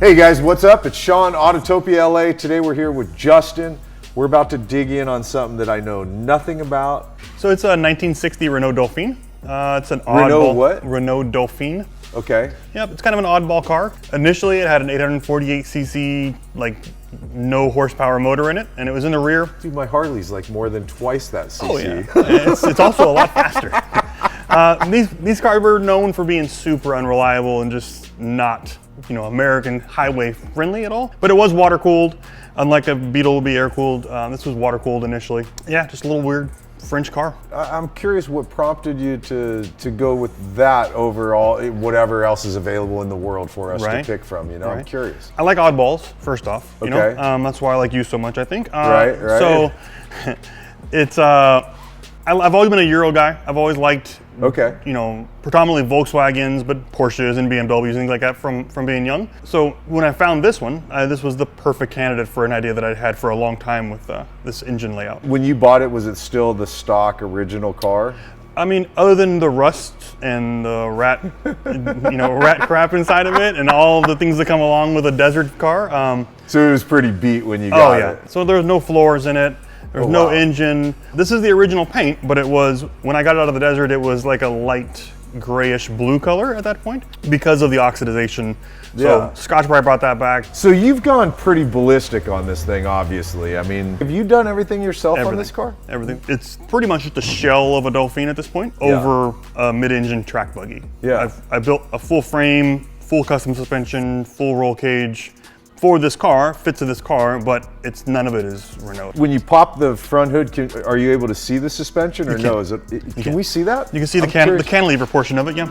Hey guys, what's up? It's Sean, Autotopia LA. Today we're here with Justin. We're about to dig in on something that I know nothing about. So it's a 1960 Renault Dauphine. It's an oddball. Renault what? Renault Dauphine. Okay. Yep, it's kind of an oddball car. Initially, it had an 848cc, like no horsepower motor in it, and it was in the rear. Dude, my Harley's like more than twice that cc. Oh yeah, it's also a lot faster. These cars were known for being super unreliable and just not, American highway friendly at all. But it was water cooled, unlike a Beetle would be air cooled. This was water cooled initially. Yeah, just a little weird French car. I'm curious what prompted you to go with that over all whatever else is available in the world for us to pick from. I'm curious. I like oddballs, first off. Okay. That's why I like you so much, I think. Right. So it's I've always been a Euro guy. I've always liked predominantly Volkswagens, but Porsches and BMWs and things like that from being young. So when I found this one, this was the perfect candidate for an idea that I'd had for a long time with this engine layout. When you bought it, was it still the stock original car? I mean, other than the rust and the rat, rat crap inside of it and all the things that come along with a desert car. So it was pretty beat when you got it. So there was no floors in it. There's no engine. This is the original paint, but it was, when I got it out of the desert, it was like a light grayish blue color at that point because of the oxidization. So Scotch-Brite brought that back. So you've gone pretty ballistic on this thing, obviously. I mean, have you done everything yourself on this car? Everything. It's pretty much just a shell of a Dauphine at this point over a mid-engine track buggy. Yeah. I built a full frame, full custom suspension, full roll cage, for this car, fit to this car, but none of it is Renault. When you pop the front hood, are you able to see the suspension or no? Can we see that? You can see the cantilever portion of it, yeah.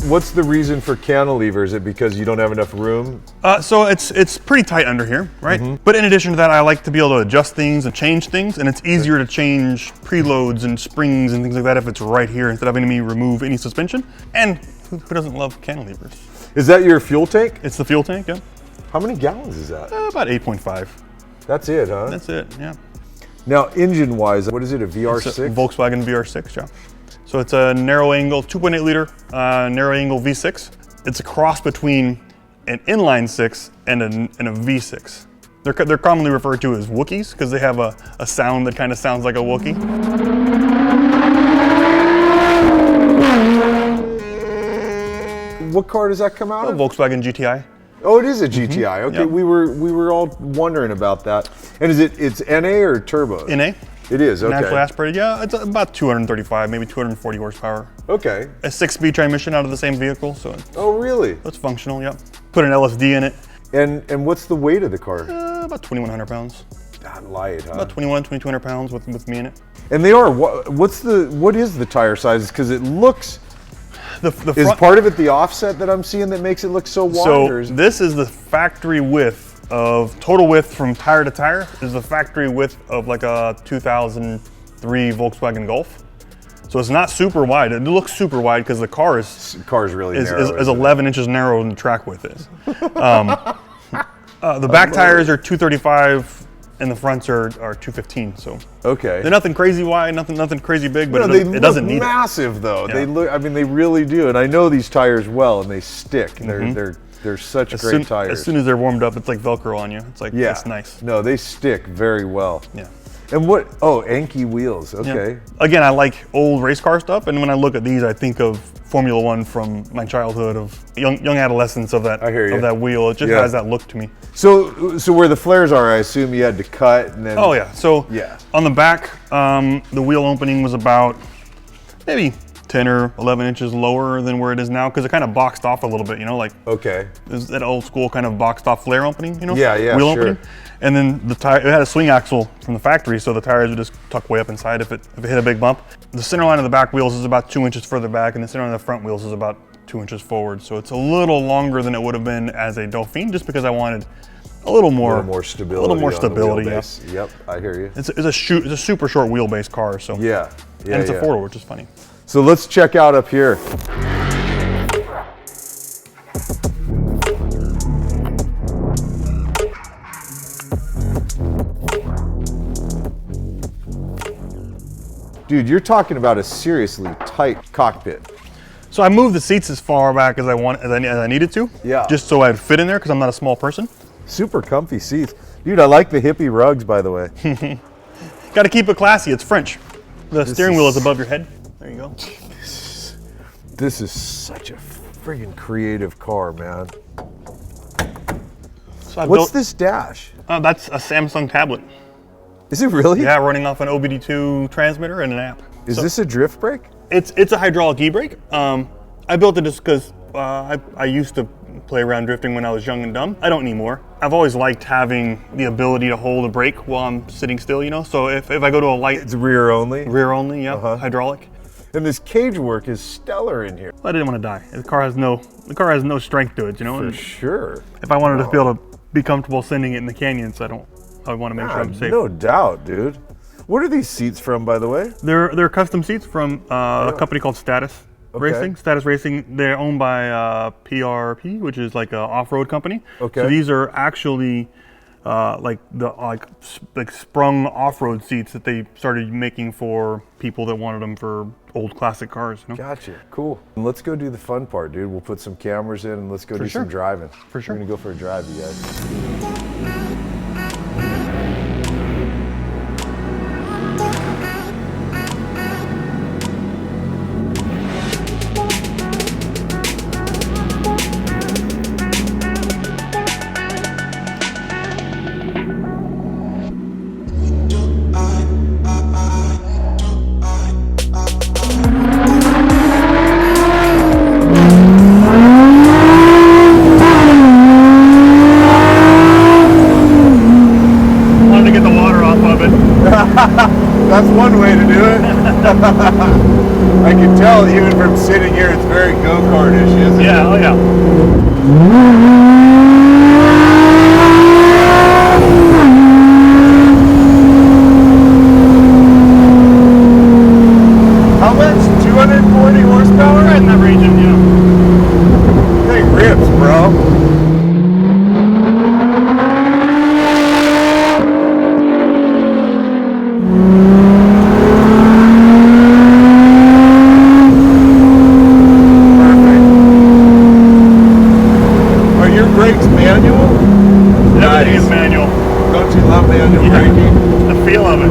What's the reason for cantilever? Is it because you don't have enough room? So it's pretty tight under here, right? But in addition to that, I like to be able to adjust things and change things, and it's easier to change preloads and springs and things like that if it's right here instead of having me remove any suspension. And who doesn't love cantilevers? Is that your fuel tank? It's the fuel tank, yeah. How many gallons is that? About 8.5. That's it, huh? That's it, yeah. Now, engine-wise, what is it, a VR6? It's a Volkswagen VR6, yeah. So it's a narrow angle, 2.8 liter narrow angle V6. It's a cross between an inline six and a V6. They're commonly referred to as Wookiees because they have a sound that kind of sounds like a Wookiee. What car does that come out of? Volkswagen GTI. Oh, it is a GTI. Okay, we were all wondering about that. And it's NA or turbo? NA. It is, okay. Naturally aspirated, yeah. It's about 235, maybe 240 horsepower. Okay. A 6-speed transmission out of the same vehicle, so oh, really? It's functional, yeah. Put an LSD in it. And what's the weight of the car? About 2,100 pounds. Not light, huh? About 2,200 pounds with me in it. And they are, what is the tire size? Because it looks, is part of it the offset that I'm seeing that makes it look so wide? So this is the factory width of total width from tire to tire is the factory width of like a 2003 Volkswagen Golf. So it's not super wide. It looks super wide because the car is really narrow. Is 11 inches narrower than the track width is. The back tires are 235 and the fronts are 215. So they're nothing crazy wide, nothing crazy big, but it doesn't need massive though. Yeah. They look. I mean, they really do. And I know these tires well, and they stick. They're such great tires. As soon as they're warmed up, it's like Velcro on you. It's like, it's nice. No, they stick very well. Yeah. And Anki wheels, okay. Yeah. Again, I like old race car stuff, and when I look at these, I think of Formula One from my childhood, of young adolescence of that, I hear you. Of that wheel. It just has that look to me. So where the flares are, I assume you had to cut and then... Oh yeah, so on the back, the wheel opening was about maybe 10 or 11 inches lower than where it is now because it kind of boxed off a little bit, you know, like there's that old school kind of boxed off flare opening, you know, wheel opening. And then the tire, it had a swing axle from the factory, so the tires would just tuck way up inside if it hit a big bump. The center line of the back wheels is about 2 inches further back, and the center line of the front wheels is about 2 inches forward. So it's a little longer than it would have been as a Dauphine, just because I wanted a little more stability. A little more stability. Yeah. Yep, I hear you. It's a super short wheelbase car, so and it's a four-door, which is funny. So let's check out up here. Dude, you're talking about a seriously tight cockpit. So I moved the seats as far back as I needed to. Yeah. Just so I'd fit in there because I'm not a small person. Super comfy seats. Dude, I like the hippie rugs, by the way. Got to keep it classy. It's French. The steering wheel is above your head. There you go. This is such a friggin' creative car, man. So what's this dash? That's a Samsung tablet. Is it really? Yeah, running off an OBD2 transmitter and an app. Is this a drift brake? It's a hydraulic e-brake. I built it just because I used to play around drifting when I was young and dumb. I don't anymore. I've always liked having the ability to hold a brake while I'm sitting still, you know? So if I go to a light... It's rear only? Rear only, yeah, hydraulic. And this cage work is stellar in here. I didn't want to die. The car has no strength to it, you know? For sure. If I wanted to be able to be comfortable sending it in the canyons, I want to make sure I'm safe. No doubt, dude. What are these seats from, by the way? They're custom seats from a company called Status Racing. Status Racing, they're owned by PRP, which is like an off-road company. So these are actually like sprung off-road seats that they started making for people that wanted them for old classic cars. You know? Gotcha, cool. Let's go do the fun part, dude. We'll put some cameras in and let's go do some driving. For sure. We're gonna go for a drive, you guys. That's one way to do it. I can tell even from sitting here, it's very go-kartish, isn't it? Yeah, oh yeah. How much? 240 horsepower? Right in that region, yeah. Thing rips, bro. Brakes manual? Everything is manual. Don't you love manual braking? The feel of it.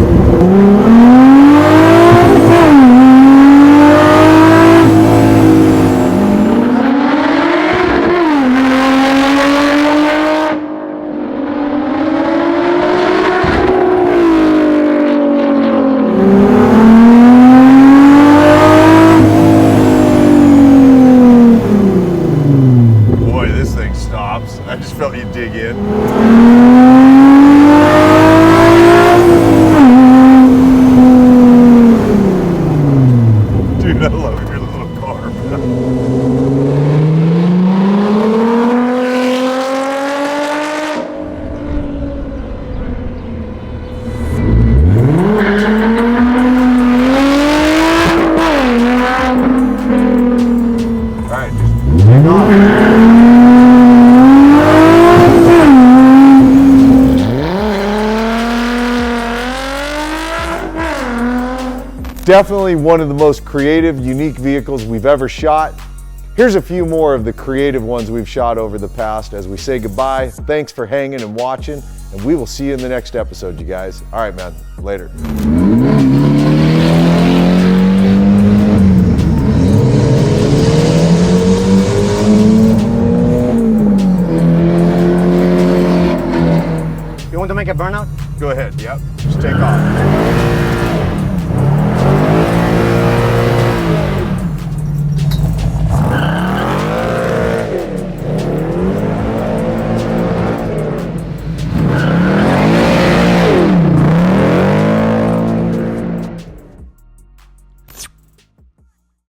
I just felt you dig in. Dude, I love your little car, man. All right, just take off. Definitely one of the most creative, unique vehicles we've ever shot. Here's a few more of the creative ones we've shot over the past as we say goodbye. Thanks for hanging and watching, and we will see you in the next episode, you guys. All right, man, later.